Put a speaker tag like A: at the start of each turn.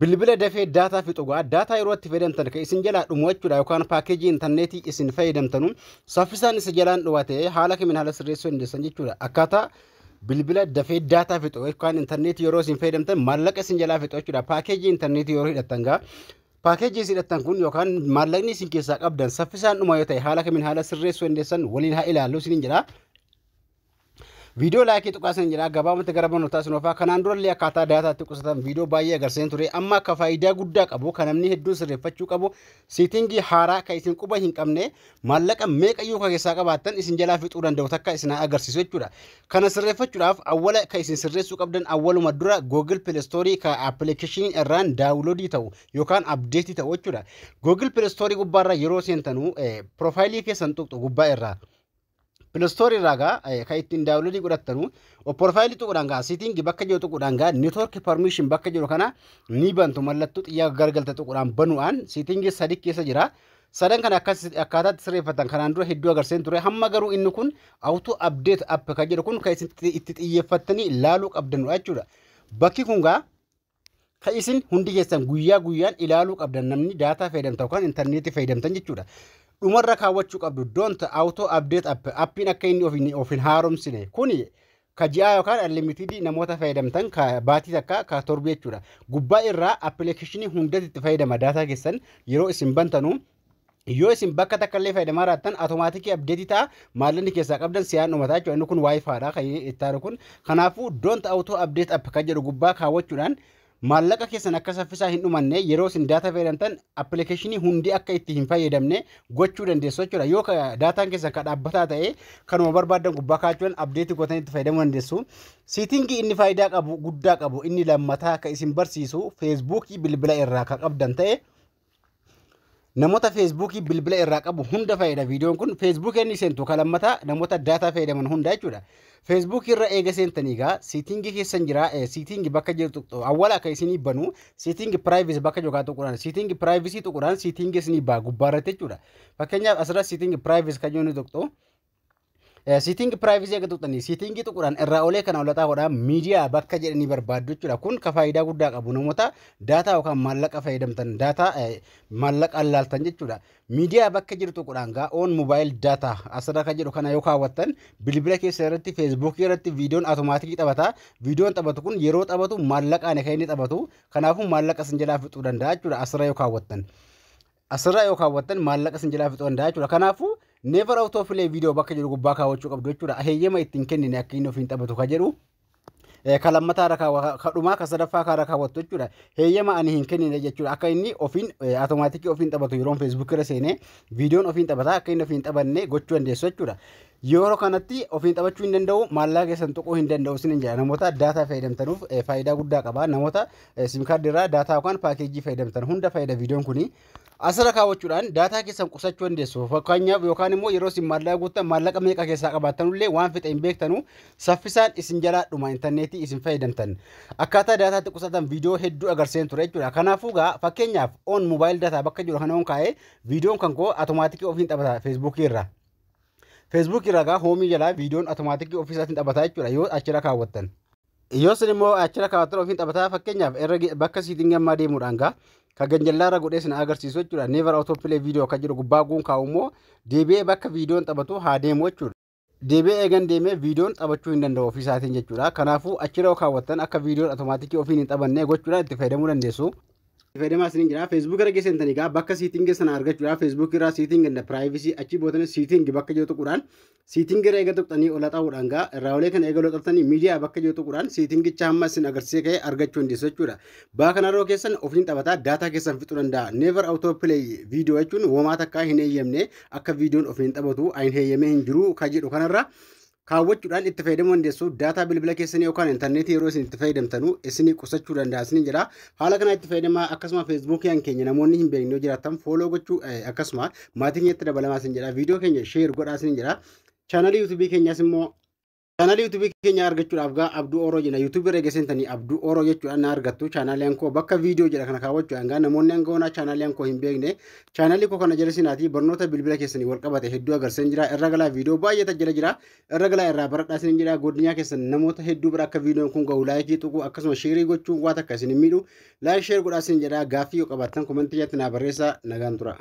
A: Bilbila dafee daataa fixugaa daataa yeroo itti fayyadamtan kan isin jalaa dhumuwachuudha yookaan paakeejii intarneetii isin fayyadamtanu saffisaan isa jalaan dhuwate haala kamiin haala sirreessuu dandeessan jechuudha. Akkaataa bilbila dafee daataa fixu yookaan intarneetii yeroo isin fayyadamtan maallaqa isin jalaa fixu jechuudha. Paakeejii intarneetii yeroo hidhattan gaa paakeejii isin hidhattan kun yookaan maallaqni isin keessaa qabdan saffisaan dhuma yoo ta'e haala kamiin haala sirreessuu dandeessan waliin haa ilaallu isiniin jedha. Video like tuqaasan jira gabaabumatti gara barnootaa sinofaa kanaan durallee akkaataa daataatti qusatan video baay'ee agarsiisan ture amma akka faayidaa guddaa qabu kan namni hedduu sirreeffachuu qabu seetingii haaraa kan isin quba hin qabne maallaqa meeqayyuu kan keessaa qabaattan isin jalaa fixuu danda'u takka isin agarsiisu jechuudha. Kana sirreeffachuudhaaf awwala kan isin sirreessuu qabdan awwaluma dura Google Play Store ka application irraan download ta'u yookaan update ta'u jechuudha. Google Play Store gubbaarra yeroo seentanu profaayilii keessan tuqxu gubbaa irraa Play Store raga kan ittiin download godhattanu profile tuqudhaan gaa setting bakka jiru tuqudhaan gaa network permission bakka jiru kana ni bantu mallattuu xiyyaa gargalta tuqudhaan banu'aan setting sadi keessa jira. Sadan kana akkaataatti sirreeffatan kanaan dura hedduu agarsiisan ture hamma garuu inni kun auto update app kan jedhu kun kan isin itti xiyyeeffattanii ilaaluu qabdan jechuudha. Bakki kun gaa kan isin hundi keessan guyyaa guyyaan ilaaluu qabdan namni daataa fayyadamtan yookaan intarneetii fayyadamtan jechuudha. Dhumarra kaawwachuu qabdu don't auto update appiin akka inni of hin haaromsine kuni ka ji'aa yookaan unlimited namoota fayyadamtan ka baatii takka ka torbii jechuudha. Gubbaa irraa application hundatti itti fayyadama daataa keessan yeroo isin bantanu yoo isin bakka takka illee fayyadamaa raattan automaatikii update ta'a maallaqni keessaa qabdan siyaan dhumataa jechuudha. Inni kun wifi dha kan itti aanu kun kanaafuu don't auto update app kan jedhu gubbaa kaawwachuudhaan maallaqa keessan akka saffisaa hin dhumanne yeroo isin daataa fayyadamtan application hundi akka itti hin fayyadamne gochuu dandeessu jechuudha. Yoo daataan keessan ka dhaabbataa ta'e kanuma barbaadan gubbaa kaachuun update gootanii itti fayyadamuu dandeessu. Setting inni faayidaa qabu guddaa qabu inni lammataa ka isin barsiisu Facebook bilbila irraa ka qabdan ta'e namoota Facebook bilbila irraa qabu hunda fayyada videoon kun Facebook inni seentu ka lammataa namoota daataa fayyadaman hunda jechuudha. Facebook irra eega seentanii gaa setting keessan jira setting bakka jirtu awwala akka isinii banu setting privacy bakka jiru tuqudhaan setting privacy tuqudhaan setting isinii baa gubbaarratti jechuudha. Fakkeenyaaf asirra setting privacy kan jennu tuqxu setting privacy akka tuqxanii setting tuqudhaan irraa olee kana olataa godhaan miidiyaa bakka jedhanii barbaaddu jechuudha. Kun ka faayidaa guddaa qabu namoota daataa yookaan maallaqa fayyadamtan daataa maallaqa allaaltan jechuudha. Miidiyaa bakka jiru tuqudhaan gaa on mobile data asirra kan jedhu kana yoo kaawwattan bilbila keessa irratti Facebook irratti viidiyoon automaatikii taphata. Viidiyoon taphatu kun yeroo taphatu maallaqaan kan inni taphatu kanaafuu maallaqa isin jalaa fixuu danda'a jechuudha. Asirra yoo kaawwattan maallaqa isin jalaa fixuu danda'a jechuudha. Kanaafuu never auto play video bakka jedhu gubbaa kaawwachuu qabdu jechuudha. Heeyyama ittiin kennine akka inni ofiin taphatu ka jedhu kalammataa rakaa kadhumaa ka sadaffaa ka raakaawwattu jechuudha. Heeyyama ani hin kennine jechuudha. Akka inni ofiin automaatikii ofiin taphatu yeroo Facebook irra seenee viidiyoon ofiin taphataa akka inni ofiin taphanne gochuu dandeessu jechuudha. Yeroo kanatti ofiin taphachuu hin danda'u maallaqa keessan tuquu hin danda'u sin jedha. Namoota daataa fayyadamtanuuf faayidaa guddaa qaba. Namoota sim kaardii irraa daataa yookaan paakeejii fayyadamtan hunda fayyada viidiyoon kuni. Asirra kaawwachuudhaan daataa keessan qusachuu dandeessu. Fakkeenyaaf yookaan immoo yeroo isin maallaqa guuttan maallaqa meeqa keessaa qabaattanullee waan fixa hin beektanu saffisaan isin jalaa dhuma intarneetii isin fayyadamtan. Akkaataa daataatti qusatan viidiyoo hedduu agarsiisan ture jechuudha. Kanaafuu gaa fakkeenyaaf on mobile data bakka jiru kana on kaa'ee viidiyoon kan koo automaatikii ofiin taphata Facebook irraa. Facebook irraa gaa hoomii jalaa viidiyoon automaatikii ofiisaatiin taphataa jechuudha yoo achirra kaawwattan. Yoo isin immoo achirra kaawwattan ofiin taphataa fakkeenyaaf bakka siitiin gammaa deemuudhaan gaa ka ganjallaarra godhee sin agarsiisu jechuudha. Never auto play video kan jiru gubbaa guun kaa'u immoo deebi'ee bakka viidiyoon taphatu haa deemu jechuudha. Deebi'ee eegan deemee viidiyoon taphachuu hin danda'u ofiisaatiin jechuudha. Kanaafuu achirra kaawwattan akka viidiyoon automaatikii ofiin hin taphanne gochuudhaan itti fayyadamuu dandeessu. Fayyadamaa isin jira Facebook irra geessantanii gaa bakka setting sana argachuudhaaf Facebook irraa setting and privacy achi bootanii setting bakka jiru tuqudhaan setting irra eega tuqxanii ola ta'uudhaan gaa irraa olee kana eega tuqxanii miidiyaa bakka jiru tuqudhaan settingicha hamma isin agarsiisee ka'ee argachuu dandeessu jechuudha. Baa kanarroo keessan ofiin taphataa daataa keessan fixuu danda'a. Never auto play video jechuun womaa takkaa hin heeyyamne akka viidiyoon ofiin taphatu ayin heeyyamee hin jiru ka jedhu kanarra kaawwachuudhaan itti fayyadamuu dandeessu. Daataa bilbila keessanii yookaan intarneetii yeroo isin itti fayyadamtanu isinii qusachuu danda'a isin jedha. Haala kana itti fayyadamaa akkasuma Facebookiin keenya namoonni hin beekne yoo jiraatan follow gochuu akkasuma maatiin itti dabalamaa isin jedha. Viidiyoo keenya share godhaa isin jedha. Chaanalii YouTube keenyas immoo Channel YouTube keenya argachuudhaaf gaa Abduu Oroo jenna. YouTube irra geessintanii Abduu Oroo jechuudhaan na argattu. Channel koo bakka viidiyoo jedha kana kaawwachuudhaan gaa namoonni hangoonaa channel koo hin beekne channel koo kana jalsinaati barnoota bilbila keessanii wal qabate hedduu agarsiisan jira. Irra galaa viidiyoo baay'ee tajjila jira. Irra galaa irraa baradhaasin jira. Godinyaa keessan namoota hedduu bira akka viidiyoon kun ga'u laayikii tuquu akkasuma sheerii gochuun waan akka isin miidhu laayik sheer godhaasin jedha. Gaaffii yoo qabaattan komentii irratti na barreessaa nagaan tura.